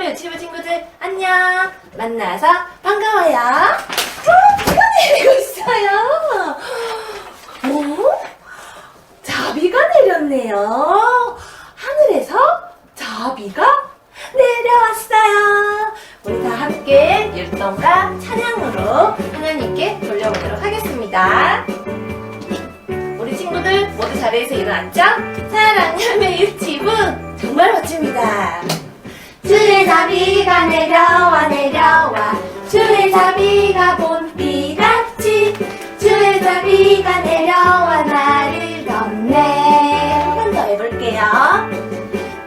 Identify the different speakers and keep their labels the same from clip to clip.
Speaker 1: 유치부 친구들 안녕. 만나서 반가워요. 비가 내리고 있어요. 오? 자비가 내렸네요. 하늘에서 자비가 내려왔어요. 우리 다 함께 율동과 찬양으로 하나님께 돌려보도록 하겠습니다. 우리 친구들 모두 자리에서 일어났죠? 사랑하며 유치부 정말 멋집니다. 주의 자비가 내려와 내려와 주의 자비가 봄비같이 주의 자비가 내려와 나를 덮네. 한 번 더 해볼게요.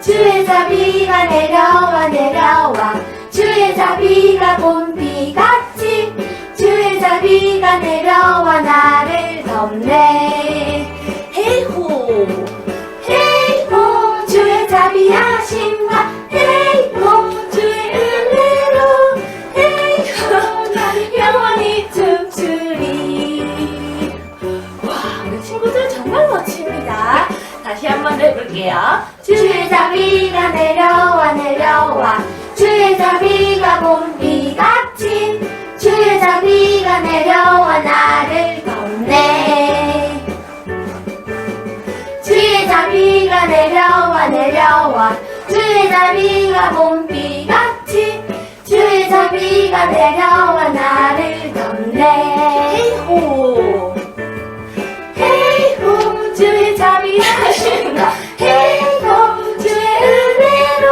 Speaker 1: 주의 자비가 내려와 내려와 주의 자비가 봄비같이 주의 자비가 내려와 나를 덮네. 헤이호 헤이호 주의 자비하심과 헤이호 주의 은혜로 헤이호 나를 영원히 춤추리. 와, 우리 친구들 정말 멋집니다. 다시 한번 해볼게요. 주의 자비가 내려와 내려와 주의 자비가 봄비같이 주의 자비가 내려와 나를 덮네. 주의 자비가 내려와 내려와 주의 자비가 봄비같이 주의 자비가 내려와 나를 덮네. 헤이호 헤이호 주의 자비하신다. 헤이호 주의 은혜로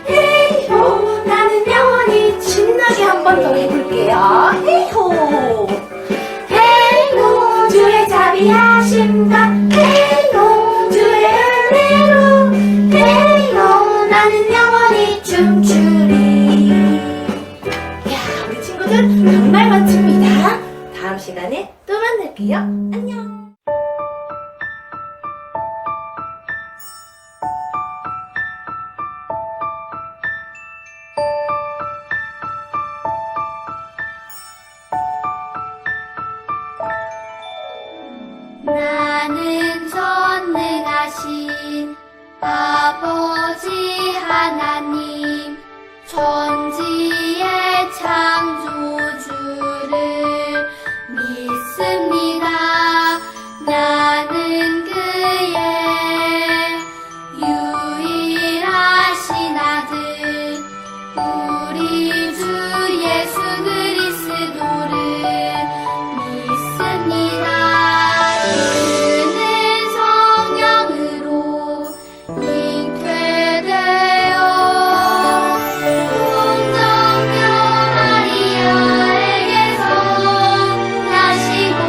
Speaker 1: 헤이호 나는 영원히 신나게 한 번 더 해볼게요. 헤이호 헤이호 주의 자비하심과 헤이호 주의 은혜로 헤이호 나는 영원히 춤추리. 이야, 우리 친구들 정말 멋집니다. 다음 시간에 또 만날게요. 안녕.
Speaker 2: 나는 전능하신 아버지 하나님 천지의 창조주를 믿습니다. 나는 그의 유일하신 아들 우리 주 예수 그리스도를 믿습니다. 그는 성령으로 잉태되어 동정녀 마리아에게서 나시고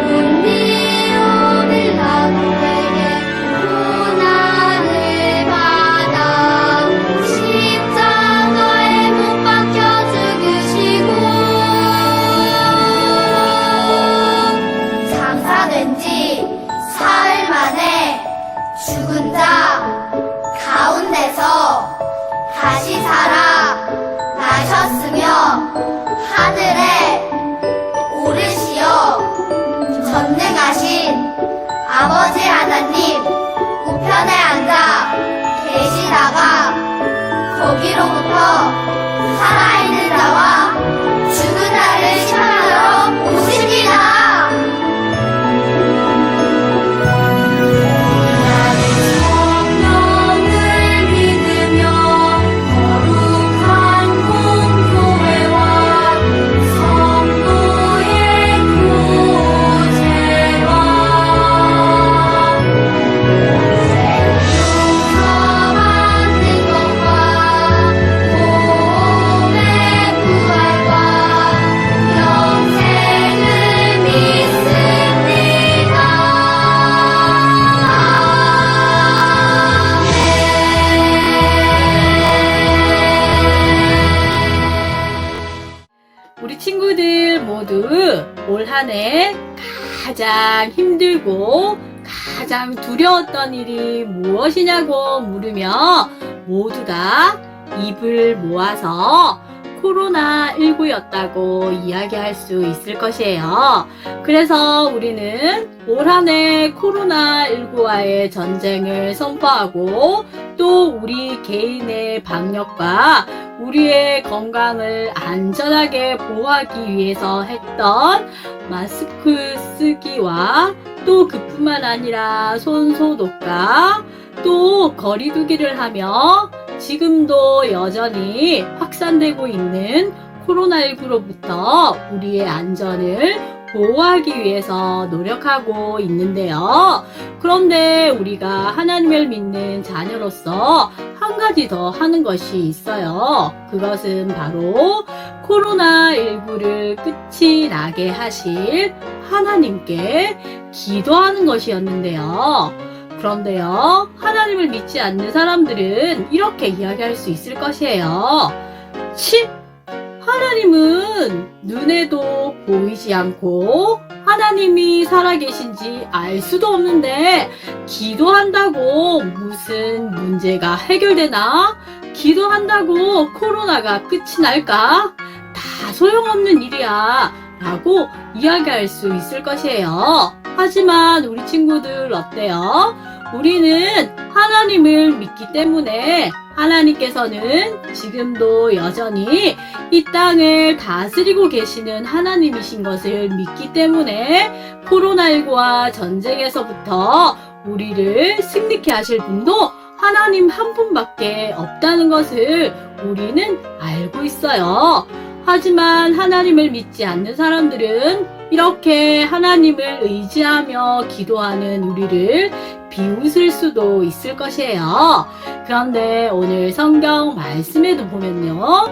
Speaker 2: 은비로 빌라도에게 고난을 받아 십자가에 못 박혀 죽으시고 장사된 지 사흘 만에 죽은 자 가운데서 다시 살아 나셨으며 하늘에 오르시어 전능하신 아버지 하나님 우편에 앉아 계시다가 거기로부터 살아있는 자와 죽은 자를 심판하러 오십니다. 나는 성령을 믿으며 거룩한 공교회와 성도의 교제와 용서받는 것과 몸의 부활과 영생을 믿습니다.
Speaker 3: 우리 친구들 모두 올 한 해 가장 힘들고 가장 두려웠던 일이 무엇이냐고 물으며 모두 다 입을 모아서 코로나19였다고 이야기할 수 있을 것이에요. 그래서 우리는 올 한 해 코로나19와의 전쟁을 선포하고 또 우리 개인의 방역과 우리의 건강을 안전하게 보호하기 위해서 했던 마스크 쓰기와 또 그뿐만 아니라 손 소독과 또 거리 두기를 하며 지금도 여전히 확산되고 있는 코로나19로부터 우리의 안전을 보호하기 위해서 노력하고 있는데요. 그런데 우리가 하나님을 믿는 자녀로서 한 가지 더 하는 것이 있어요. 그것은 바로 코로나19를 끝이 나게 하실 하나님께 기도하는 것이었는데요. 그런데요, 하나님을 믿지 않는 사람들은 이렇게 이야기할 수 있을 것이에요. 하나님은 눈에도 보이지 않고 하나님이 살아계신지 알 수도 없는데 기도한다고 무슨 문제가 해결되나? 기도한다고 코로나가 끝이 날까? 다 소용없는 일이야 라고 이야기할 수 있을 것이에요. 하지만 우리 친구들 어때요? 우리는 하나님을 믿기 때문에 하나님께서는 지금도 여전히 이 땅을 다스리고 계시는 하나님이신 것을 믿기 때문에 코로나19와 전쟁에서부터 우리를 승리케 하실 분도 하나님 한 분밖에 없다는 것을 우리는 알고 있어요. 하지만 하나님을 믿지 않는 사람들은 이렇게 하나님을 의지하며 기도하는 우리를 비웃을 수도 있을 것이에요. 그런데 오늘 성경 말씀에도 보면요.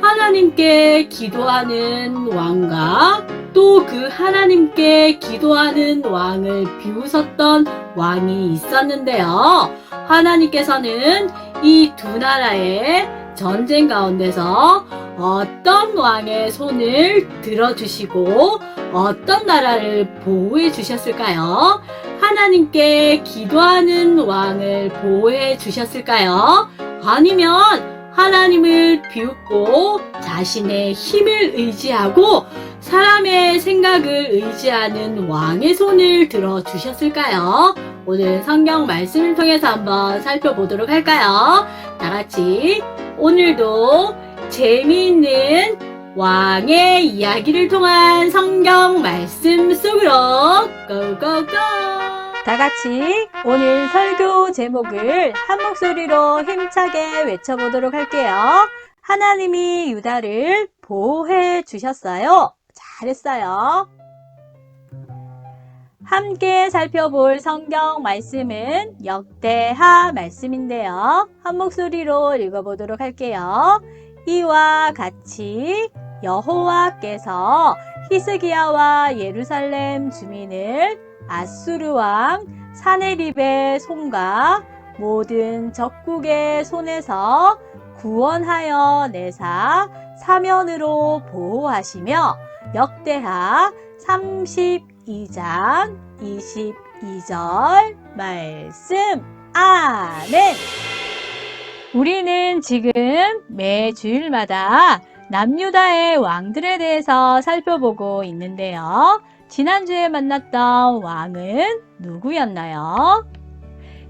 Speaker 3: 하나님께 기도하는 왕과 또 그 하나님께 기도하는 왕을 비웃었던 왕이 있었는데요. 하나님께서는 이 두 나라의 전쟁 가운데서 어떤 왕의 손을 들어주시고 어떤 나라를 보호해 주셨을까요? 하나님께 기도하는 왕을 보호해 주셨을까요? 아니면 하나님을 비웃고 자신의 힘을 의지하고 사람의 생각을 의지하는 왕의 손을 들어주셨을까요? 오늘 성경 말씀을 통해서 한번 살펴보도록 할까요? 다 같이 오늘도 재미있는 왕의 이야기를 통한 성경 말씀 속으로 고고고!
Speaker 4: 다 같이 오늘 설교 제목을 한 목소리로 힘차게 외쳐보도록 할게요. 하나님이 유다를 보호해 주셨어요. 잘했어요. 함께 살펴볼 성경 말씀은 역대하 말씀인데요. 한 목소리로 읽어보도록 할게요. 이와 같이 여호와께서 히스기야와 예루살렘 주민을 아수르 왕 사네립의 손과 모든 적국의 손에서 구원하여 내사 사면으로 보호하시며 역대하 32장 22절 말씀. 아멘. 우리는 지금 매 주일마다 남유다의 왕들에 대해서 살펴보고 있는데요. 지난주에 만났던 왕은 누구였나요?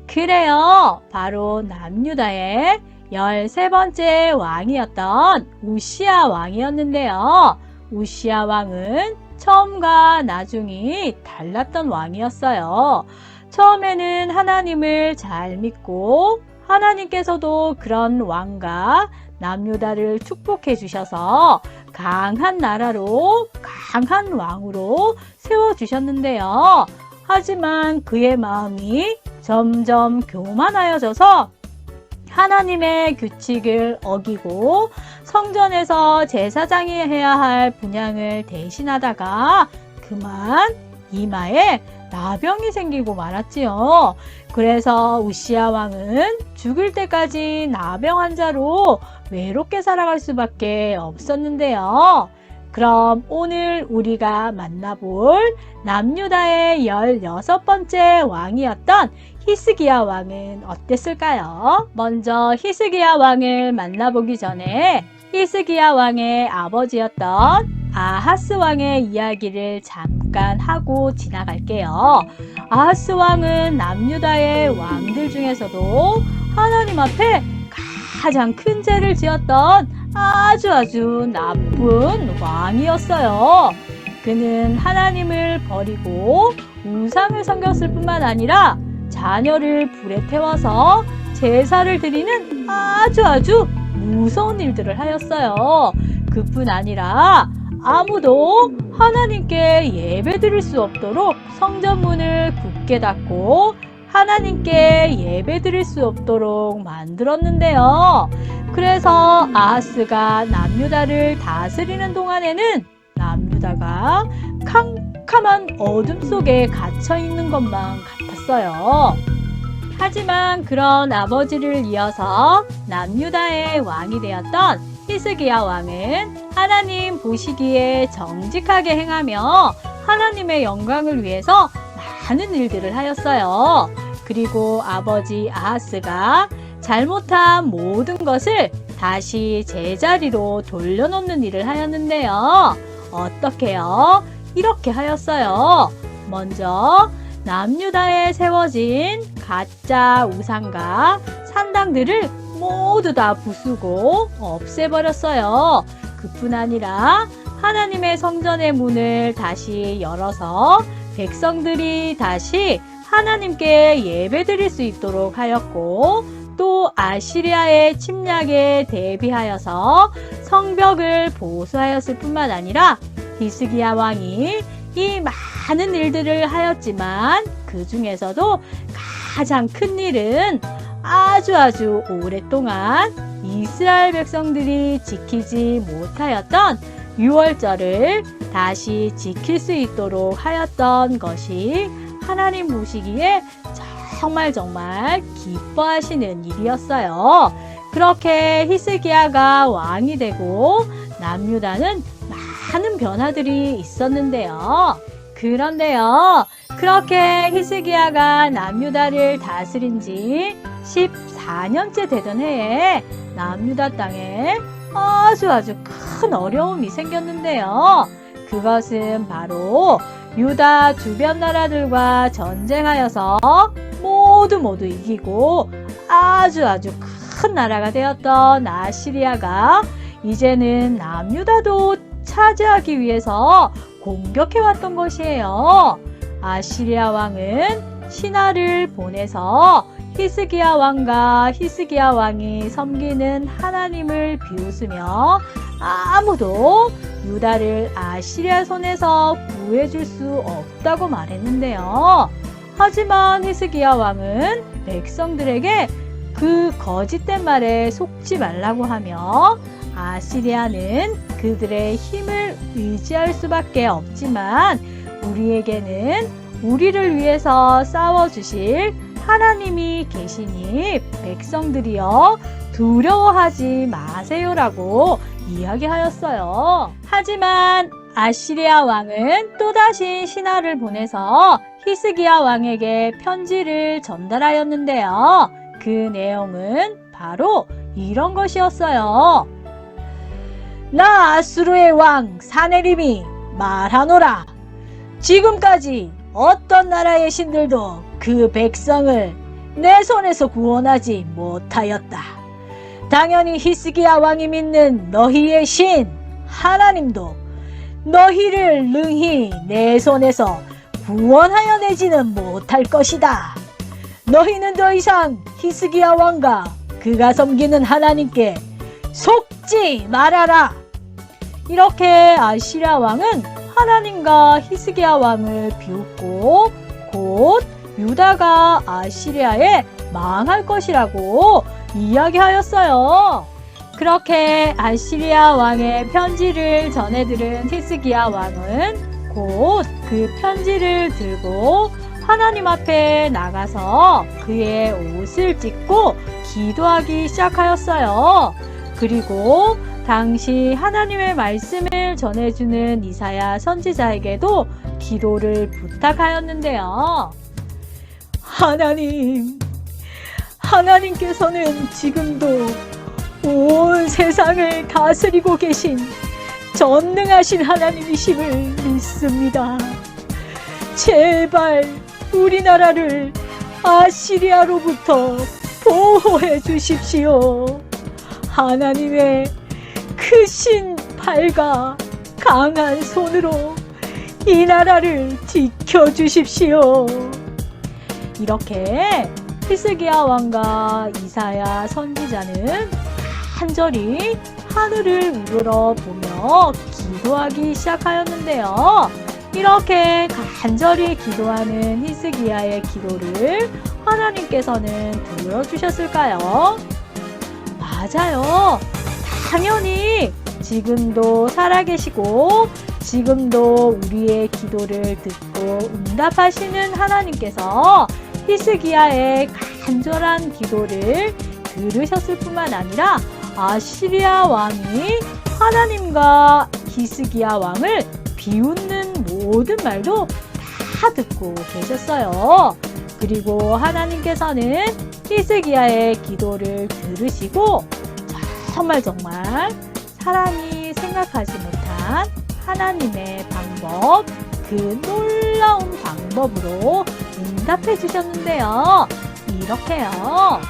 Speaker 4: 그래요. 바로 남유다의 13번째 왕이었던 우시야 왕이었는데요. 우시야 왕은 처음과 나중이 달랐던 왕이었어요. 처음에는 하나님을 잘 믿고 하나님께서도 그런 왕과 남유다를 축복해 주셔서 강한 나라로 강한 왕으로 세워주셨는데요. 하지만 그의 마음이 점점 교만하여져서 하나님의 규칙을 어기고 성전에서 제사장이 해야 할 분향을 대신하다가 그만 이마에 나병이 생기고 말았지요. 그래서 우시야 왕은 죽을 때까지 나병 환자로 외롭게 살아갈 수밖에 없었는데요. 그럼 오늘 우리가 만나볼 남유다의 16번째 왕이었던 히스기야 왕은 어땠을까요? 먼저 히스기야 왕을 만나보기 전에 히스기야 왕의 아버지였던 아하스 왕의 이야기를 잠깐 하고 지나갈게요. 아하스 왕은 남유다의 왕들 중에서도 하나님 앞에 가장 큰 죄를 지었던 아주 나쁜 왕이었어요. 그는 하나님을 버리고 우상을 섬겼을 뿐만 아니라 자녀를 불에 태워서 제사를 드리는 아주 무서운 일들을 하였어요. 그뿐 아니라 아무도 하나님께 예배드릴 수 없도록 성전문을 굳게 닫고 하나님께 예배드릴 수 없도록 만들었는데요. 그래서 아하스가 남유다를 다스리는 동안에는 남유다가 캄캄한 어둠 속에 갇혀 있는 것만 같았어요. 하지만 그런 아버지를 이어서 남유다의 왕이 되었던 히스기야 왕은 하나님 보시기에 정직하게 행하며 하나님의 영광을 위해서 많은 일들을 하였어요. 그리고 아버지 아하스가 잘못한 모든 것을 다시 제자리로 돌려놓는 일을 하였는데요. 어떻게요? 이렇게 하였어요. 먼저 남유다에 세워진 가짜 우상과 산당들을 모두 다 부수고 없애버렸어요. 그뿐 아니라 하나님의 성전의 문을 다시 열어서 백성들이 다시 하나님께 예배드릴 수 있도록 하였고, 또 아시리아의 침략에 대비하여서 성벽을 보수하였을 뿐만 아니라 히스기야 왕이 이 많은 일들을 하였지만 그 중에서도 가장 큰 일은 아주 오랫동안 이스라엘 백성들이 지키지 못하였던 유월절을 다시 지킬 수 있도록 하였던 것이 하나님 보시기에 정말 기뻐하시는 일이었어요. 그렇게 히스기야가 왕이 되고 남유다는 많은 변화들이 있었는데요. 그런데요, 그렇게 히스기야가 남유다를 다스린 지 14년째 되던 해에 남유다 땅에 아주 큰 어려움이 생겼는데요. 그것은 바로 유다 주변 나라들과 전쟁하여서 모두 이기고 아주 큰 나라가 되었던 아시리아가 이제는 남유다도 차지하기 위해서 공격해왔던 것이에요. 아시리아 왕은 신하를 보내서 히스기야 왕과 히스기야 왕이 섬기는 하나님을 비웃으며 아무도 유다를 아시리아 손에서 구해줄 수 없다고 말했는데요. 하지만 히스기야 왕은 백성들에게 그 거짓된 말에 속지 말라고 하며 아시리아는 그들의 힘을 의지할 수밖에 없지만 우리에게는 우리를 위해서 싸워주실 하나님이 계시니 백성들이여 두려워하지 마세요라고 이야기하였어요. 하지만 아시리아 왕은 또다시 신하를 보내서 히스기야 왕에게 편지를 전달하였는데요. 그 내용은 바로 이런 것이었어요. 나 아수르의 왕 사네립이 말하노라. 지금까지 어떤 나라의 신들도 그 백성을 내 손에서 구원하지 못하였다. 당연히 히스기야 왕이 믿는 너희의 신 하나님도 너희를 능히 내 손에서 구원하여 내지는 못할 것이다. 너희는 더 이상 히스기야 왕과 그가 섬기는 하나님께 속지 말아라. 이렇게 아시리아 왕은 하나님과 히스기야 왕을 비웃고 곧 유다가 아시리아에 망할 것이라고 이야기하였어요. 그렇게 아시리아 왕의 편지를 전해들은 히스기야 왕은 곧 그 편지를 들고 하나님 앞에 나가서 그의 옷을 찢고 기도하기 시작하였어요. 그리고 당시 하나님의 말씀을 전해주는 이사야 선지자에게도 기도를 부탁하였는데요. 하나님께서는 지금도 온 세상을 다스리고 계신 전능하신 하나님이심을 믿습니다. 제발 우리나라를 아시리아로부터 보호해 주십시오. 하나님의 크신 팔과 강한 손으로 이 나라를 지켜주십시오. 이렇게 히스기야 왕과 이사야 선지자는 간절히 하늘을 우러러보며 기도하기 시작하였는데요. 이렇게 간절히 기도하는 히스기야의 기도를 하나님께서는 들어주셨을까요? 맞아요. 당연히 지금도 살아계시고 지금도 우리의 기도를 듣고 응답하시는 하나님께서 히스기야의 간절한 기도를 들으셨을 뿐만 아니라 아시리아 왕이 하나님과 히스기야 왕을 비웃는 모든 말도 다 듣고 계셨어요. 그리고 하나님께서는 히스기야의 기도를 들으시고 정말 사람이 생각하지 못한 하나님의 방법, 그 놀라운 방법으로 응답해 주셨는데요. 이렇게요.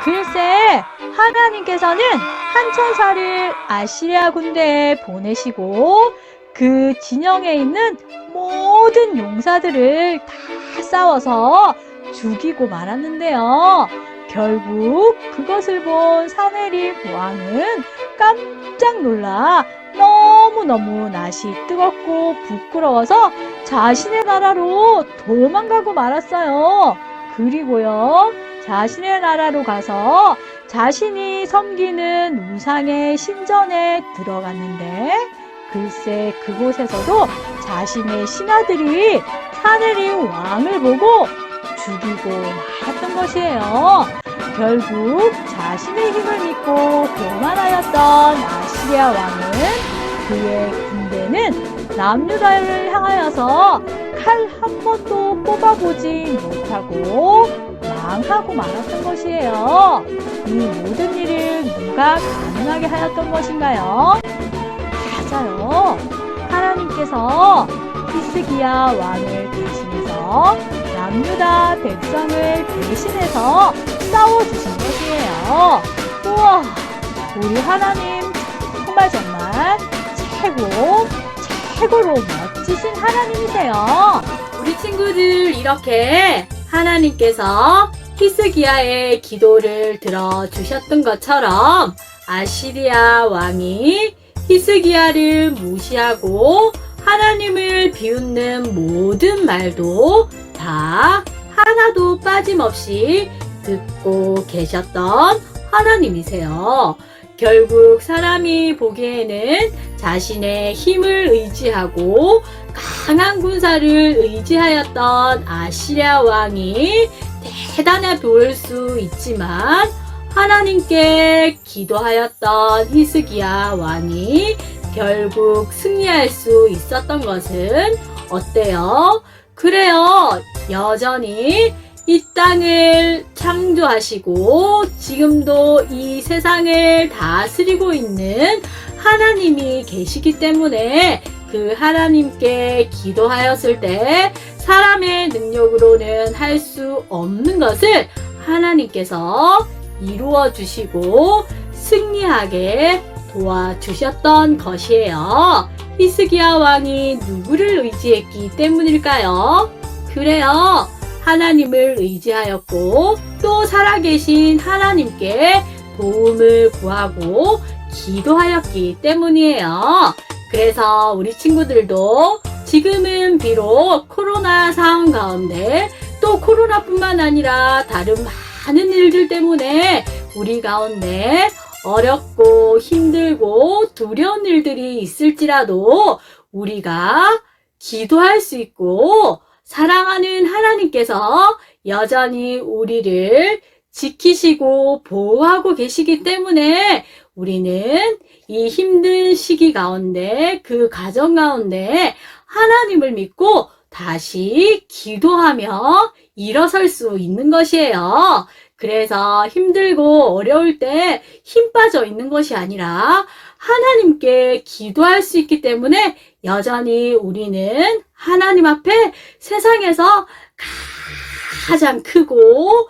Speaker 4: 글쎄, 하나님께서는 한 천사를 아시리아 군대에 보내시고 그 진영에 있는 모든 용사들을 다 싸워서 죽이고 말았는데요. 결국 그것을 본 사네립 왕은 깜짝 놀라 너무너무 낯이 뜨겁고 부끄러워서 자신의 나라로 도망가고 말았어요. 그리고요, 자신의 나라로 가서 자신이 섬기는 우상의 신전에 들어갔는데 글쎄 그곳에서도 자신의 신하들이 사네립 왕을 보고 죽이고 말았던 것이에요. 결국 자신의 힘을 믿고 교만하였던 아시리아 왕은 그의 군대는 남유다를 향하여서 칼 한 번도 뽑아보지 못하고 망하고 말았던 것이에요. 이 모든 일을 누가 가능하게 하였던 것인가요? 맞아요. 하나님께서 히스기야 왕을 대신해서 남유다 백성을 대신해서 싸워주신 것이에요. 우와, 우리 하나님 정말 최고로 멋지신 하나님이세요.
Speaker 3: 우리 친구들 이렇게 하나님께서 히스기야의 기도를 들어주셨던 것처럼 아시리아 왕이 히스기야를 무시하고 하나님을 비웃는 모든 말도 다 하나도 빠짐없이 듣고 계셨던 하나님이세요. 결국 사람이 보기에는 자신의 힘을 의지하고 강한 군사를 의지하였던 아시리아 왕이 대단해 보일 수 있지만 하나님께 기도하였던 히스기야 왕이 결국 승리할 수 있었던 것은 어때요? 그래요. 여전히 이 땅을 창조하시고 지금도 이 세상을 다스리고 있는 하나님이 계시기 때문에 그 하나님께 기도하였을 때 사람의 능력으로는 할 수 없는 것을 하나님께서 이루어 주시고 승리하게 도와주셨던 것이에요. 히스기야 왕이 누구를 의지했기 때문일까요? 그래요. 하나님을 의지하였고 또 살아계신 하나님께 도움을 구하고 기도하였기 때문이에요. 그래서 우리 친구들도 지금은 비록 코로나 상황 가운데 또 코로나뿐만 아니라 다른 많은 일들 때문에 우리 가운데 어렵고 힘들고 두려운 일들이 있을지라도 우리가 기도할 수 있고 사랑하는 하나님께서 여전히 우리를 지키시고 보호하고 계시기 때문에 우리는 이 힘든 시기 가운데 그 가정 가운데 하나님을 믿고 다시 기도하며 일어설 수 있는 것이에요. 그래서 힘들고 어려울 때 힘 빠져 있는 것이 아니라 하나님께 기도할 수 있기 때문에 여전히 우리는 하나님 앞에 세상에서 가장 크고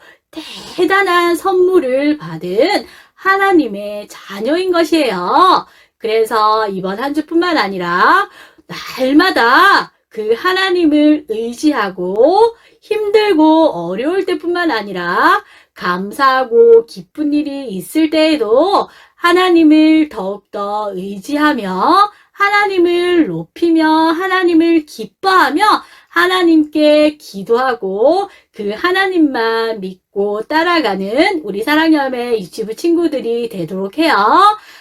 Speaker 3: 대단한 선물을 받은 하나님의 자녀인 것이에요. 그래서 이번 한 주뿐만 아니라 날마다 그 하나님을 의지하고 힘들고 어려울 때뿐만 아니라 감사하고 기쁜 일이 있을 때에도 하나님을 더욱더 의지하며 하나님을 높이며 하나님을 기뻐하며 하나님께 기도하고 그 하나님만 믿고 따라가는 우리 사랑여매 유치부 친구들이 되도록 해요.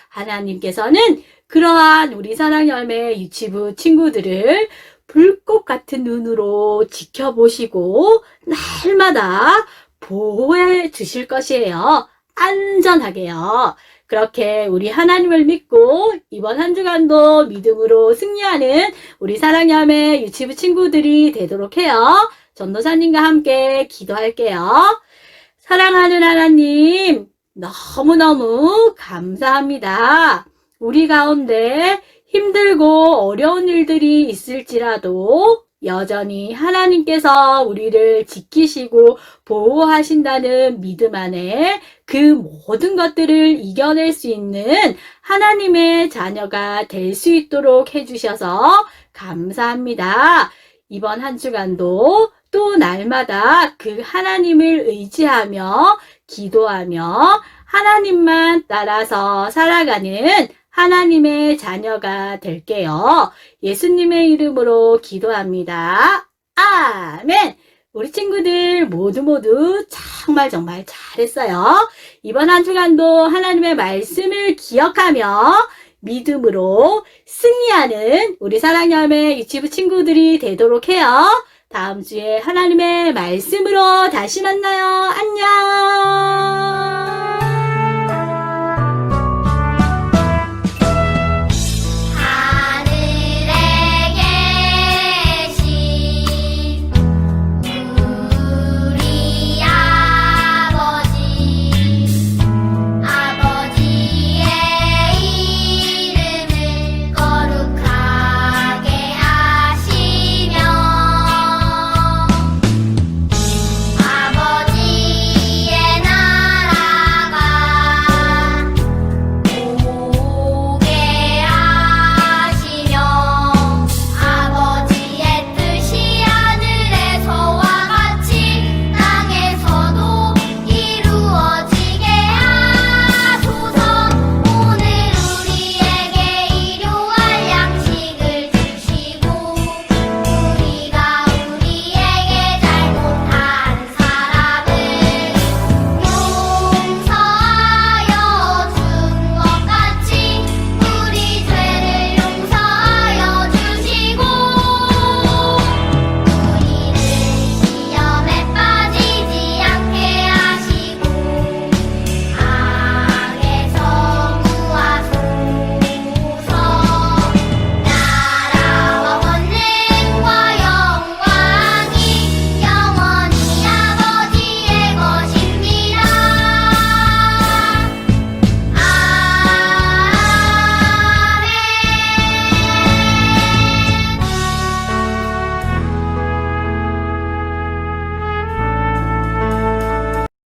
Speaker 3: 하나님께서는 그러한 우리 사랑여매 유치부 친구들을 불꽃 같은 눈으로 지켜보시고 날마다 보호해 주실 것이에요. 안전하게요. 그렇게 우리 하나님을 믿고 이번 한 주간도 믿음으로 승리하는 우리 사랑여매 유치부 친구들이 되도록 해요. 전도사님과 함께 기도할게요. 사랑하는 하나님, 너무너무 감사합니다. 우리 가운데 힘들고 어려운 일들이 있을지라도 여전히 하나님께서 우리를 지키시고 보호하신다는 믿음 안에 그 모든 것들을 이겨낼 수 있는 하나님의 자녀가 될 수 있도록 해주셔서 감사합니다. 이번 한 주간도 또 날마다 그 하나님을 의지하며 기도하며 하나님만 따라서 살아가는 하나님의 자녀가 될게요. 예수님의 이름으로 기도합니다. 아멘! 우리 친구들 모두 정말 잘했어요. 이번 한 주간도 하나님의 말씀을 기억하며 믿음으로 승리하는 우리 사랑여매 유치부 친구들이 되도록 해요. 다음 주에 하나님의 말씀으로 다시 만나요. 안녕!